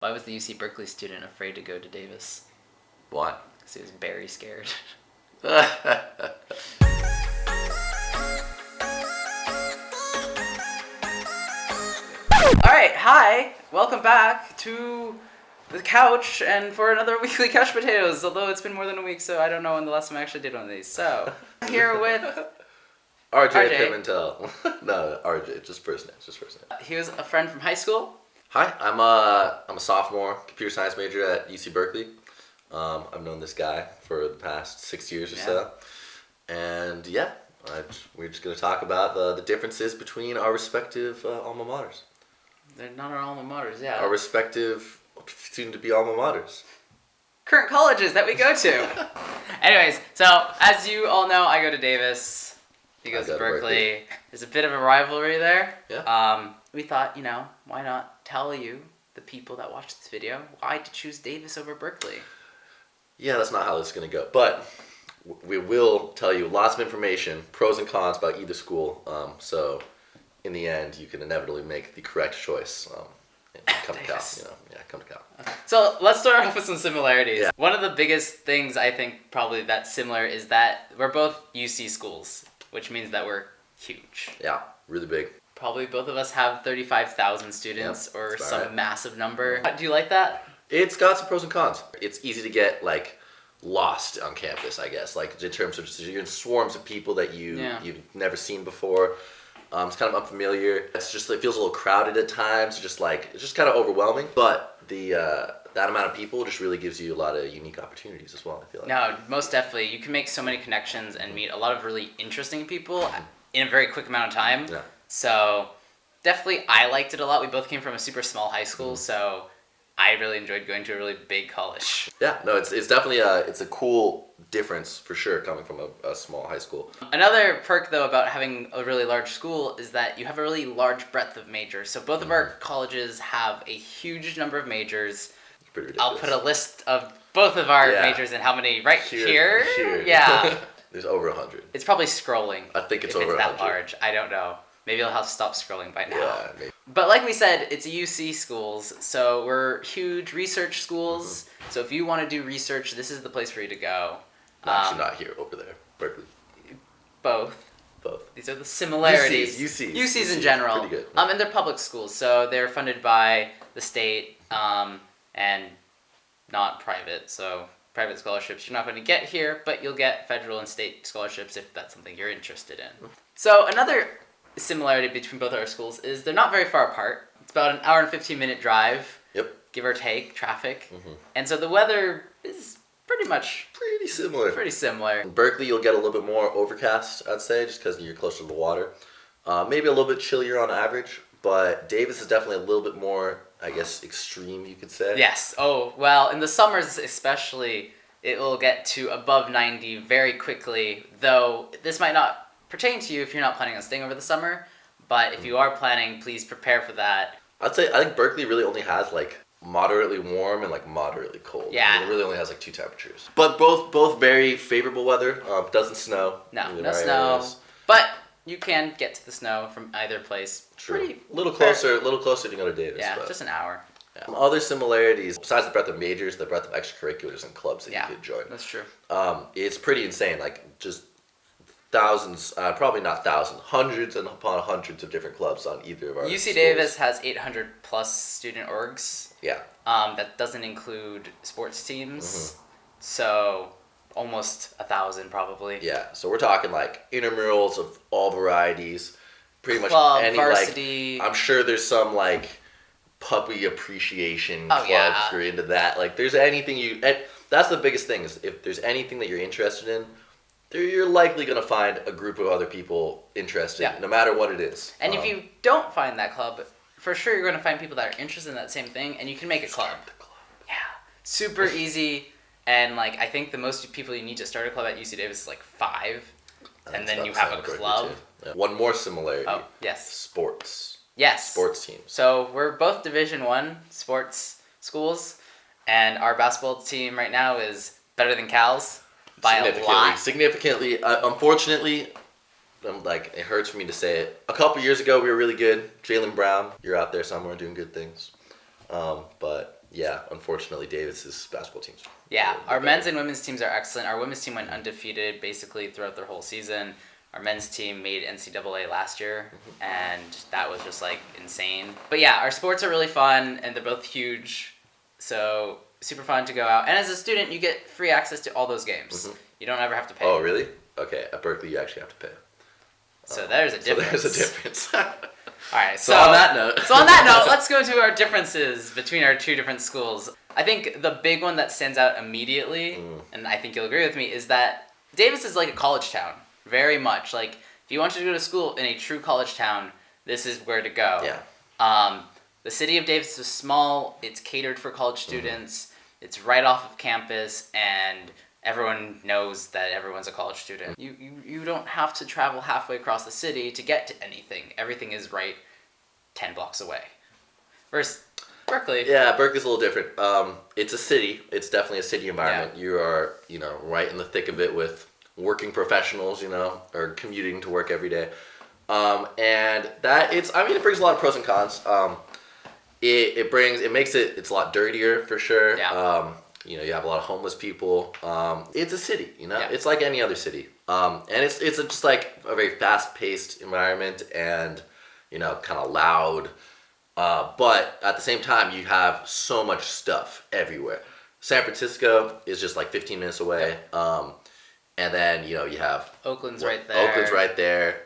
Why was the UC Berkeley student afraid to go to Davis? Why? Because he was very scared. Alright, hi! Welcome back to the couch and for another weekly Couch Potatoes, although it's been more than a week, so I don't know when the last time I actually did one of these. So, I'm here with RJ Pimentel. No, RJ, just first name, He was a friend from high school. Hi, I'm a sophomore, computer science major at UC Berkeley. I've known this guy for the past 6 years or so. And yeah, we're just going to talk about the differences between our respective alma maters. They're not our alma maters, yeah. Our respective soon-to-be alma maters. Current colleges that we go to. Anyways, so as you all know, I go to Davis. He goes to Berkeley. There's a bit of a rivalry there. Yeah. We thought, why not tell you, the people that watch this video, why to choose Davis over Berkeley. Yeah, that's not how this is going to go. But we will tell you lots of information, pros and cons about either school. So in the end, you can inevitably make the correct choice. And come to Cal. Come to Cal. Okay. So let's start off with some similarities. Yeah. One of the biggest things I think probably that's similar is that we're both UC schools, which means that we're huge. Yeah, really big. Probably both of us have 35,000 students or some massive number. Do you like that? It's got some pros and cons. It's easy to get lost on campus, I guess. In terms of just you're in swarms of people that you've never seen before. It's kind of unfamiliar. It feels a little crowded at times. It's just kind of overwhelming. But that amount of people just really gives you a lot of unique opportunities as well, I feel like. No, most definitely. You can make so many connections and meet a lot of really interesting people in a very quick amount of time. Yeah. So definitely I liked it a lot. We both came from a super small high school, so I really enjoyed going to a really big college. Yeah, no, it's definitely a cool difference for sure coming from a small high school. Another perk though about having a really large school is that you have a really large breadth of majors. So both of our colleges have a huge number of majors. It's pretty ridiculous. I'll put a list of both of our majors and how many here. Yeah. There's over 100. It's probably scrolling. I think it's if over it's 100. that large. I don't know. Maybe I'll have to stop scrolling by now. Yeah, maybe. But like we said, it's a UC schools, so we're huge research schools. Mm-hmm. So if you want to do research, this is the place for you to go. Actually, not here, over there, Berkeley. Both. Both. These are the similarities. UCs in general. Pretty good. And they're public schools, so they're funded by the state and not private. So private scholarships you're not going to get here, but you'll get federal and state scholarships if that's something you're interested in. So another similarity between both our schools is they're not very far apart. It's about an hour and 15-minute drive. Yep. Give or take traffic. Mm-hmm. And so the weather is pretty similar. In Berkeley, you'll get a little bit more overcast, I'd say, just because you're closer to the water. Maybe a little bit chillier on average, but Davis is definitely a little bit more, I guess, extreme, you could say. Yes. Oh, well, in the summers especially, it will get to above 90 very quickly, though this might not pertain to you if you're not planning on staying over the summer, but if you are planning, please prepare for that. I think Berkeley really only has moderately warm and moderately cold. Yeah. I mean, it really only has 2 temperatures. But both very favorable weather. Doesn't snow. No snow. Areas. But you can get to the snow from either place. True. A little closer to go to Davis. Yeah, just an hour. Yeah. Other similarities, besides the breadth of majors, the breadth of extracurriculars and clubs that you could join. That's true. It's pretty insane. Just thousands, probably not thousands, hundreds and upon hundreds of different clubs on either of our UC schools. Davis has 800 plus student orgs. Yeah. That doesn't include sports teams. Mm-hmm. So almost 1,000 probably. Yeah. So we're talking intramurals of all varieties, pretty much any varsity. I'm sure there's some puppy appreciation clubs if you're into that. There's anything that's the biggest thing is if there's anything that you're interested in, you're likely going to find a group of other people interested, no matter what it is. And if you don't find that club, for sure you're going to find people that are interested in that same thing, and you can make a club. Start the club. Yeah. Super easy, and I think the most people you need to start a club at UC Davis is 5, and then you have a club. Yeah. One more similarity. Oh, yes. Sports. Yes. Sports teams. So we're both Division I sports schools, and our basketball team right now is better than Cal's. By a lot. Significantly. Unfortunately, it hurts for me to say it. A couple years ago, we were really good. Jaylen Brown, you're out there somewhere doing good things. But yeah, unfortunately, Davis's basketball teams. Yeah, our men's and women's teams are excellent. Our women's team went undefeated basically throughout their whole season. Our men's team made NCAA last year, and that was just like insane. But yeah, our sports are really fun, and they're both huge, so super fun to go out. And as a student, you get free access to all those games. You don't ever have to pay. Oh, really? Okay, at Berkeley, you actually have to pay. So there's a difference. So there's a difference. All right, so on that note. So on that note, let's go to our differences between our two different schools. I think the big one that stands out immediately, and I think you'll agree with me, is that Davis is like a college town. Very much. Like, if you want to go to school in a true college town, this is where to go. Yeah. The city of Davis is small. It's catered for college students. It's right off of campus, and everyone knows that everyone's a college student. You don't have to travel halfway across the city to get to anything. Everything is right 10 blocks away. Versus Berkeley. Yeah, Berkeley's a little different. It's a city. It's definitely a city environment. Yeah. You are, right in the thick of it with working professionals, or commuting to work every day. And that it brings a lot of pros and cons. It makes it's a lot dirtier for sure. Yeah. You have a lot of homeless people. It's a city, Yeah. It's like any other city. And it's just like a very fast-paced environment and, kind of loud. But at the same time, you have so much stuff everywhere. San Francisco is just like 15 minutes away. And then, you have... Oakland's right there. Oakland's right there.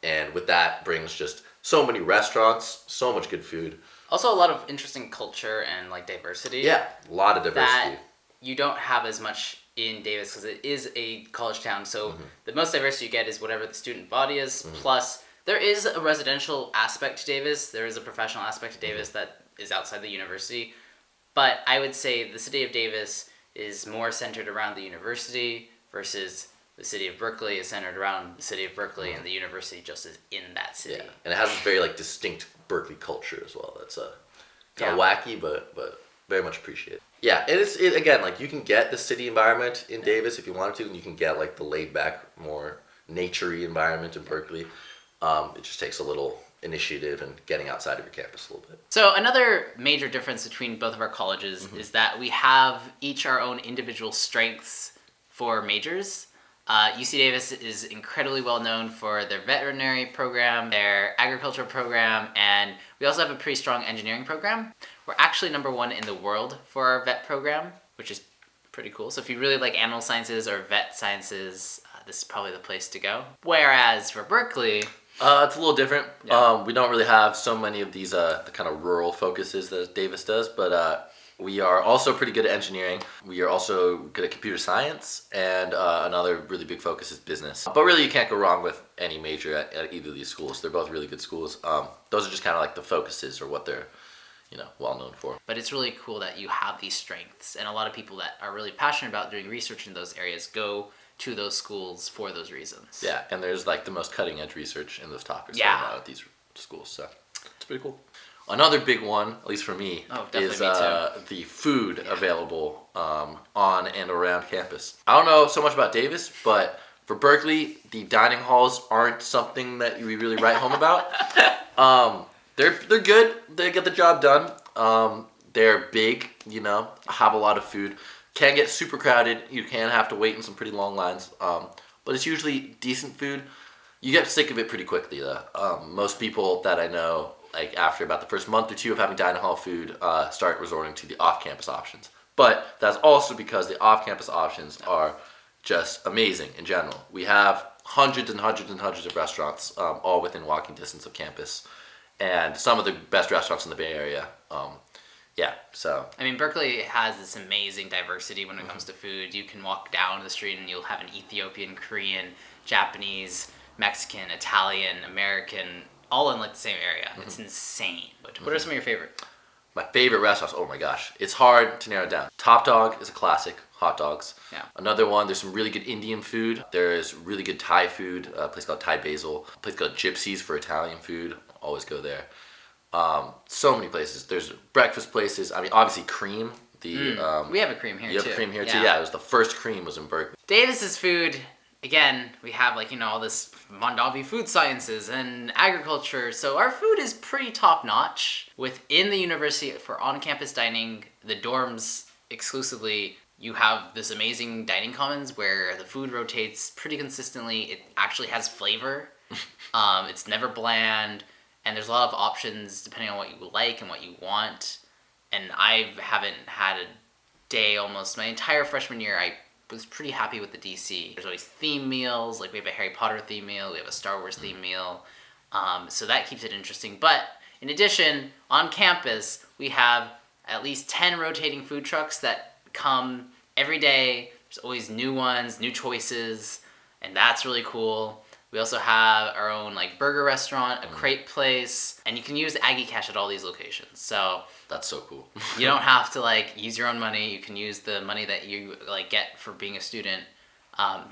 And with that brings just so many restaurants, so much good food. Also a lot of interesting culture and like diversity. Yeah, a lot of diversity. That you don't have as much in Davis because it is a college town. So the most diversity you get is whatever the student body is. Plus, there is a residential aspect to Davis. There is a professional aspect to Davis that is outside the university. But I would say the city of Davis is more centered around the university versus the city of Berkeley is centered around the city of Berkeley, and the university just is in that city. Yeah. And it has a very distinct Berkeley culture as well. That's kind of wacky, but very much appreciated. Yeah, it again, you can get the city environment in Davis if you wanted to, and you can get the laid back, more nature-y environment in Berkeley. It just takes a little initiative and getting outside of your campus a little bit. So another major difference between both of our colleges is that we have each our own individual strengths for majors. UC Davis is incredibly well known for their veterinary program, their agriculture program, and we also have a pretty strong engineering program. We're actually #1 in the world for our vet program, which is pretty cool. So if you really like animal sciences or vet sciences, this is probably the place to go. Whereas for Berkeley... it's a little different. Yeah. We don't really have so many of these the kind of rural focuses that Davis does, but we are also pretty good at engineering. We are also good at computer science, and another really big focus is business. But really, you can't go wrong with any major at either of these schools. They're both really good schools. Those are just kind of the focuses or what they're, well known for. But it's really cool that you have these strengths, and a lot of people that are really passionate about doing research in those areas go to those schools for those reasons. Yeah, and there's the most cutting edge research in those topics right now at these schools, so it's pretty cool. Another big one, at least for me, is the food available on and around campus. I don't know so much about Davis, but for Berkeley, the dining halls aren't something that we really write home about. They're good. They get the job done. They're big, have a lot of food. Can get super crowded. You can have to wait in some pretty long lines. But it's usually decent food. You get sick of it pretty quickly, though. Most people that I know, after about the first month or two of having dining hall food, start resorting to the off-campus options. But that's also because the off-campus options are just amazing in general. We have hundreds and hundreds and hundreds of restaurants, all within walking distance of campus, and some of the best restaurants in the Bay Area. Yeah, so... Berkeley has this amazing diversity when it comes to food. You can walk down the street and you'll have an Ethiopian, Korean, Japanese, Mexican, Italian, American, all in the same area. It's insane. But what are some of your favorite? My favorite restaurants, oh my gosh. It's hard to narrow it down. Top Dog is a classic, hot dogs. Yeah. Another one, there's some really good Indian food. There's really good Thai food, a place called Thai Basil. A place called Gypsies for Italian food. Always go there. So many places. There's breakfast places. Obviously Cream. We have a Cream here too. You have a Cream here too. Yeah, it was the first Cream was in Berkeley. Davis's food again, we have like, all this Mondavi food sciences and agriculture. So our food is pretty top notch. Within the university for on-campus dining, the dorms exclusively, you have this amazing dining commons where the food rotates pretty consistently. It actually has flavor. It's never bland. And there's a lot of options depending on what you like and what you want. And I haven't had a day almost my entire freshman year. I was pretty happy with the DC. There's always theme meals. Like we have a Harry Potter theme meal. We have a Star Wars theme meal. So that keeps it interesting. But in addition, on campus, we have at least 10 rotating food trucks that come every day. There's always new ones, new choices, and that's really cool. We also have our own like burger restaurant, a crepe place, and you can use Aggie Cash at all these locations. So that's so cool. You don't have to like use your own money. You can use the money that you like get for being a student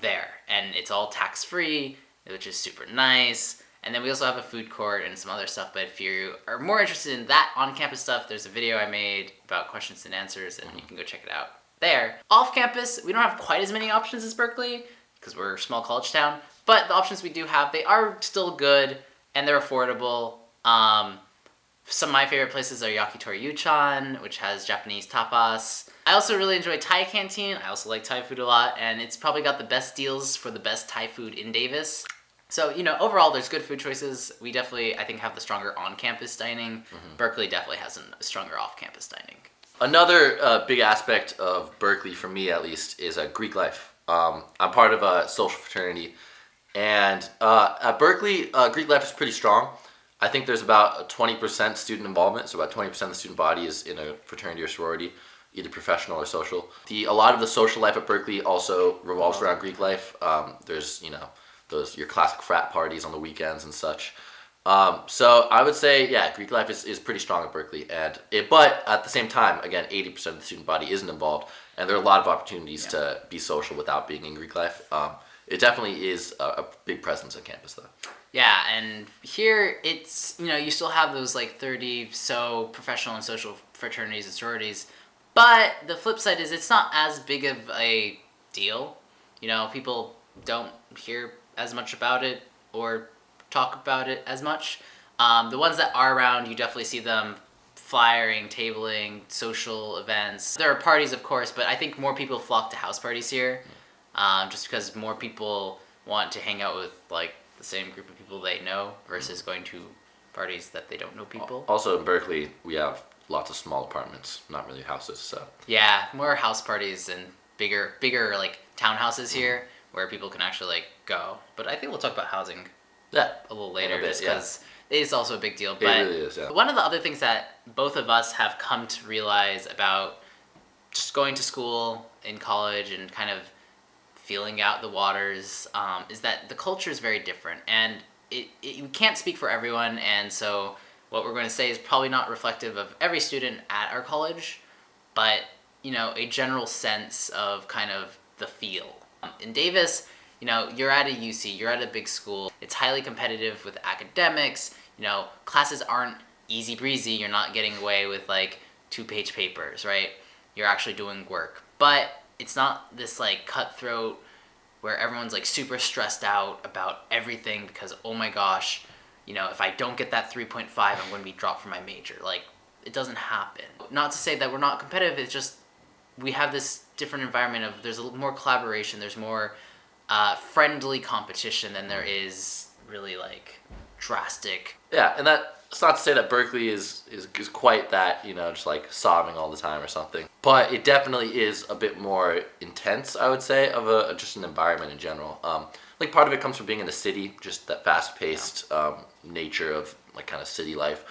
there, and it's all tax free, which is super nice. And then we also have a food court and some other stuff. But if you are more interested in that on-campus stuff, there's a video I made about questions and answers, and you can go check it out there. Off-campus, we don't have quite as many options as Berkeley because we're a small college town. But the options we do have, they are still good and they're affordable. Some of my favorite places are Yakitori Yuchan, which has Japanese tapas. I also really enjoy Thai Canteen. I also like Thai food a lot, and it's probably got the best deals for the best Thai food in Davis. So, overall, there's good food choices. We definitely, I think, have the stronger on-campus dining. Berkeley definitely has a stronger off-campus dining. Another big aspect of Berkeley, for me at least, is Greek life. I'm part of a social fraternity, and at Berkeley, Greek life is pretty strong. I think there's about 20% student involvement, so about 20% of the student body is in a fraternity or sorority, either professional or social. A lot of the social life at Berkeley also revolves around Greek life. There's, your classic frat parties on the weekends and such. So I would say, yeah, Greek life is pretty strong at Berkeley. But at the same time, again, 80% of the student body isn't involved, and there are a lot of opportunities to be social without being in Greek life. It definitely is a big presence on campus, though. Yeah, and here it's, you still have those like 30 so professional and social fraternities and sororities, but the flip side is it's not as big of a deal. People don't hear as much about it or talk about it as much. The ones that are around, you definitely see them flyering, tabling, social events. There are parties, of course, but I think more people flock to house parties here, just because more people want to hang out with like the same group of people they know versus going to parties that they don't know people. Also in Berkeley, we have lots of small apartments, not really houses, so. Yeah, more house parties and bigger like townhouses here where people can actually like go. But I think we'll talk about housing a little later just because it is also a big deal. But it really is, yeah. One of the other things that both of us have come to realize about just going to school in college and kind of feeling out the waters is that the culture is very different, and you can't speak for everyone, and so what we're going to say is probably not reflective of every student at our college, but a general sense of kind of the feel. In Davis, you're at a UC, you're at a big school, it's highly competitive with academics, classes aren't easy breezy, you're not getting away with like 2-page papers, right? You're actually doing work, but it's not this like cutthroat where everyone's like super stressed out about everything because, oh my gosh, if I don't get that 3.5, I'm going to be dropped from my major. Like, it doesn't happen. Not to say that we're not competitive, it's just we have this different environment of there's more collaboration, there's more friendly competition than there is really like drastic. Yeah, and that's not to say that Berkeley is quite that, just like sobbing all the time or something. But it definitely is a bit more intense, I would say, of just an environment in general. Like part of it comes from being in a city, just that fast-paced nature of like kind of city life.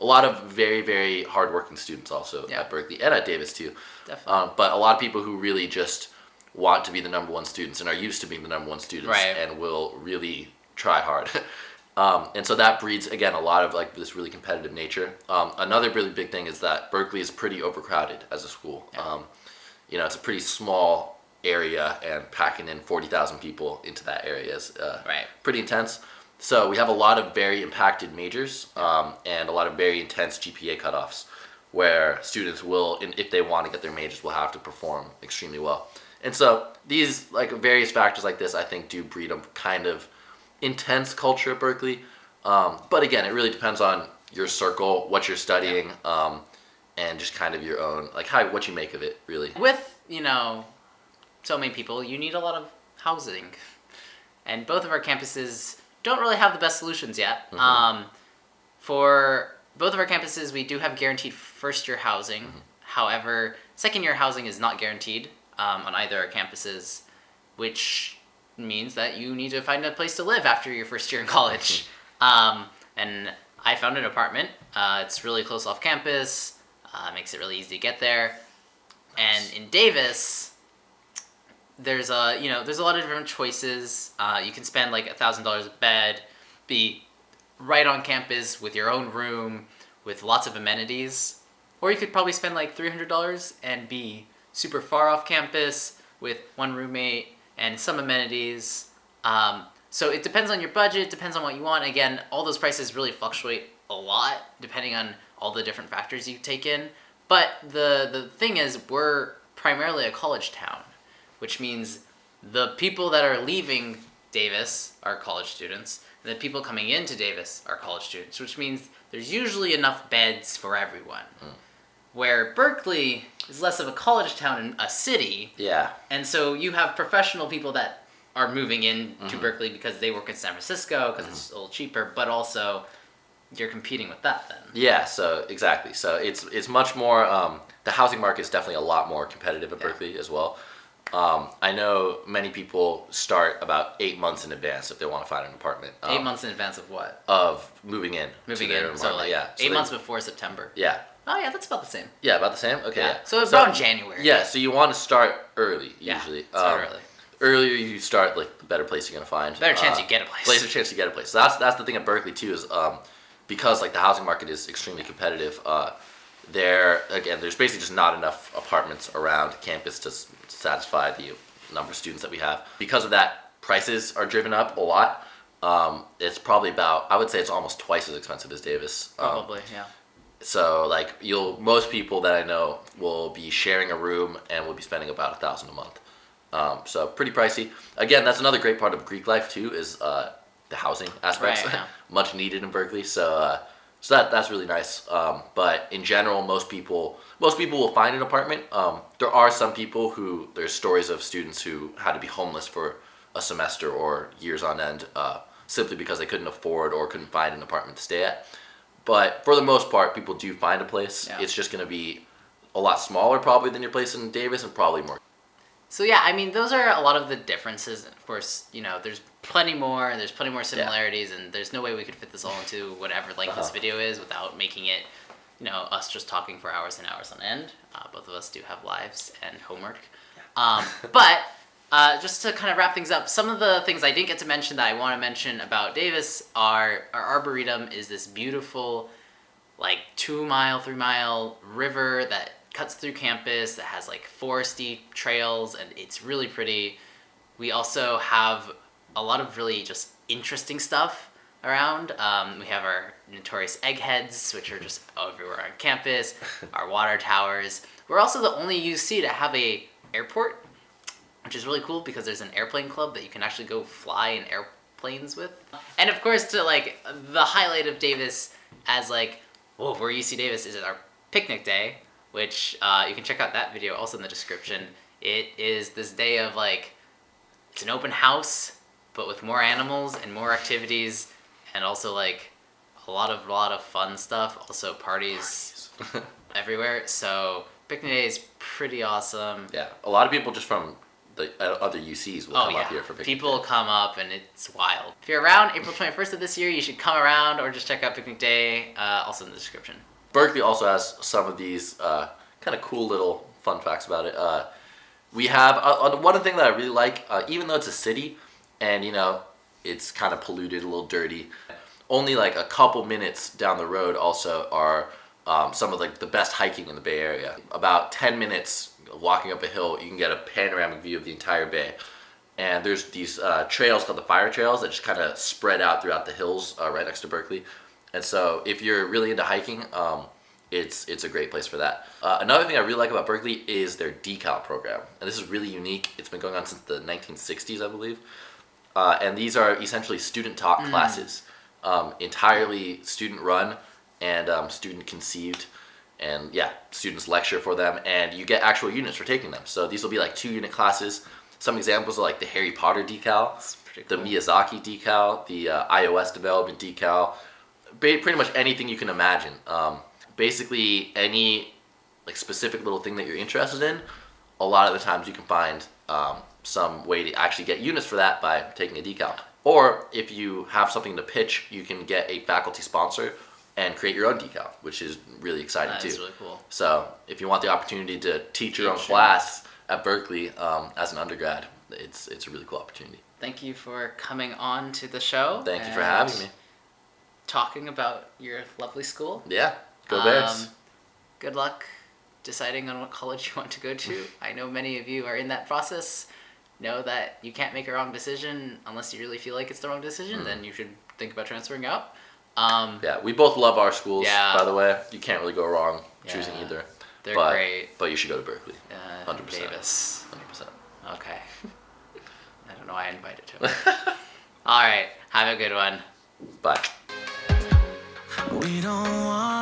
A lot of very, very hardworking students also at Berkeley and at Davis too. Definitely. But a lot of people who really just want to be the number one students and are used to being the number one students and will really try hard. And so that breeds, again, a lot of like this really competitive nature. Another really big thing is that Berkeley is pretty overcrowded as a school. Yeah. It's a pretty small area, and packing in 40,000 people into that area is pretty intense. So we have a lot of very impacted majors and a lot of very intense GPA cutoffs where students will, if they want to get their majors, will have to perform extremely well. And so these like various factors like this, I think, do breed a kind of intense culture at Berkeley. But again, it really depends on your circle, what you're studying, and just kind of your own, like what you make of it, really. With, so many people, you need a lot of housing. And both of our campuses don't really have the best solutions yet. For both of our campuses, we do have guaranteed first-year housing. However, second-year housing is not guaranteed on either our campuses, which means that you need to find a place to live after your first year in college. And I found an apartment. It's really close off campus. Makes it really easy to get there. And in Davis, there's a lot of different choices. You can spend like $1,000 a bed, be right on campus with your own room, with lots of amenities. Or you could probably spend like $300 and be super far off campus with one roommate and some amenities. So it depends on your budget, depends on what you want. Again, all those prices really fluctuate a lot depending on all the different factors you take in. But the thing is, we're primarily a college town, which means the people that are leaving Davis are college students, and the people coming into Davis are college students, which means there's usually enough beds for everyone. Where Berkeley is less of a college town and a city. Yeah. And so you have professional people that are moving in to Berkeley because they work in San Francisco because it's a little cheaper, but also you're competing with that then. Yeah, so exactly. So it's much more, the housing market is definitely a lot more competitive at Berkeley as well. I know many people start about 8 months in advance if they want to find an apartment. 8 months in advance of what? Of moving in. Moving in, so like yeah. 8 months before September. Yeah. Oh yeah, that's about the same. Yeah, about the same? Okay, yeah. So it's around January. Yeah, so you want to start early, usually. Yeah, start early. Earlier you start, like, the better place you're going to find. Better chance you get a place. Better chance you get a place. So that's the thing at Berkeley, too, is because, like, the housing market is extremely competitive, there's basically just not enough apartments around campus to satisfy the number of students that we have. Because of that, prices are driven up a lot. It's probably I would say it's almost twice as expensive as Davis. Probably, yeah. So like most people that I know will be sharing a room and will be spending about $1,000 a month. So pretty pricey. Again, that's another great part of Greek life too, is the housing aspects. Right, yeah. Much needed in Berkeley. So that's really nice. But in general, most people will find an apartment. There are some people who there's stories of students who had to be homeless for a semester or years on end, simply because they couldn't afford or couldn't find an apartment to stay at. But for the most part, people do find a place. Yeah. It's just going to be a lot smaller probably than your place in Davis, and probably more. So yeah, I mean, those are a lot of the differences. Of course, there's plenty more, and there's plenty more similarities, and there's no way we could fit this all into whatever length this video is without making it, us just talking for hours and hours on end. Both of us do have lives and homework. But just to kind of wrap things up, some of the things I didn't get to mention that I want to mention about Davis are our Arboretum is this beautiful, like 2-mile, 3-mile river that cuts through campus, that has like foresty trails, and it's really pretty. We also have a lot of really just interesting stuff around. We have our notorious eggheads, which are just everywhere on campus, our water towers. We're also the only UC to have a airport, which is really cool because there's an airplane club that you can actually go fly in airplanes with. And of course, to like the highlight of Davis as like, whoa, we're UC Davis, is our picnic day, which you can check out that video also in the description. It is this day of like, it's an open house, but with more animals and more activities, and also like a lot of fun stuff, also parties everywhere. So picnic day is pretty awesome. Yeah, a lot of people just from the other UCs will come up here for picnic. People come up and it's wild. If you're around April 21st of this year, you should come around or just check out Picnic Day, also in the description. Berkeley also has some of these kind of cool little fun facts about it. We have one thing that I really like, even though it's a city and it's kind of polluted, a little dirty, only like a couple minutes down the road also are some of like the best hiking in the Bay Area. About 10 minutes walking up a hill, you can get a panoramic view of the entire bay. And there's these trails called the fire trails that just kind of spread out throughout the hills right next to Berkeley. And so if you're really into hiking, it's a great place for that. Another thing I really like about Berkeley is their decal program, and this is really unique. It's been going on since the 1960s, I believe, and these are essentially student-taught classes, entirely student-run and student-conceived, and yeah, students lecture for them, and you get actual units for taking them. So these will be like 2-unit classes. Some examples are like the Harry Potter decal, the Miyazaki decal, the iOS development decal, pretty much anything you can imagine. Basically any like specific little thing that you're interested in, a lot of the times you can find some way to actually get units for that by taking a decal. Or if you have something to pitch, you can get a faculty sponsor and create your own decal, which is really exciting too. That is really cool. So if you want the opportunity to teach your own class at Berkeley as an undergrad, it's a really cool opportunity. Thank you for coming on to the show. Thank you for having me. Talking about your lovely school. Yeah. Go Bears. Good luck deciding on what college you want to go to. I know many of you are in that process. Know that you can't make a wrong decision unless you really feel like it's the wrong decision. Then you should think about transferring out. Yeah, we both love our schools, by the way. You can't really go wrong choosing either. They're great. But you should go to Berkeley. 100%. Davis. 100%. Okay. I don't know why I invited him. All right. Have a good one. Bye. We don't want